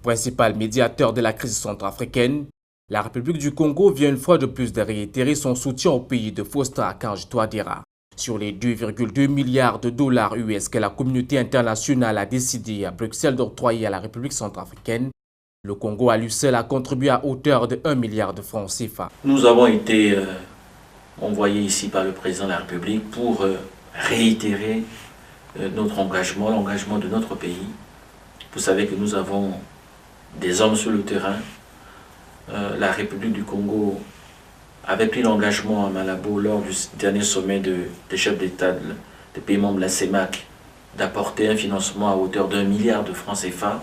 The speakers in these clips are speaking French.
Principal médiateur de la crise centrafricaine, la République du Congo vient une fois de plus de réitérer son soutien au pays de Faustin-Archange Touadéra. Sur les 2,2 milliards de dollars US que la communauté internationale a décidé à Bruxelles d'octroyer à la République centrafricaine, le Congo à lui seul a contribué à hauteur de 1 milliard de francs CFA. Nous avons été envoyés ici par le président de la République pour réitérer notre engagement, l'engagement de notre pays. Vous savez que nous avons des hommes sur le terrain. La République du Congo avait pris l'engagement à Malabo lors du dernier sommet des chefs d'État des pays membres de la CEMAC d'apporter un financement à hauteur d'1 milliard de francs CFA.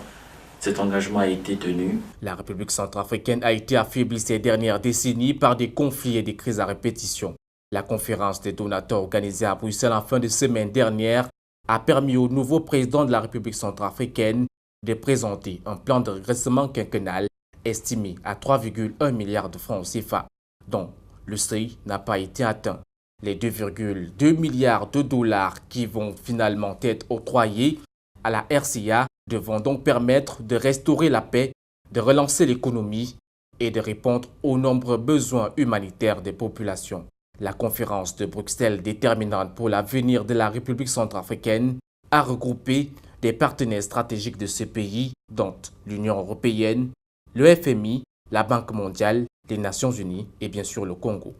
Cet engagement a été tenu. La République centrafricaine a été affaiblie ces dernières décennies par des conflits et des crises à répétition. La conférence des donateurs organisée à Bruxelles en fin de semaine dernière a permis au nouveau président de la République centrafricaine de présenter un plan de redressement quinquennal estimé à 3,1 milliards de francs CFA, dont le seuil n'a pas été atteint. Les 2,2 milliards de dollars qui vont finalement être octroyés à la RCA devront donc permettre de restaurer la paix, de relancer l'économie et de répondre aux nombreux besoins humanitaires des populations. La conférence de Bruxelles déterminante pour l'avenir de la République centrafricaine a regroupé des partenaires stratégiques de ce pays, dont l'Union européenne, le FMI, la Banque mondiale, les Nations unies et bien sûr le Congo.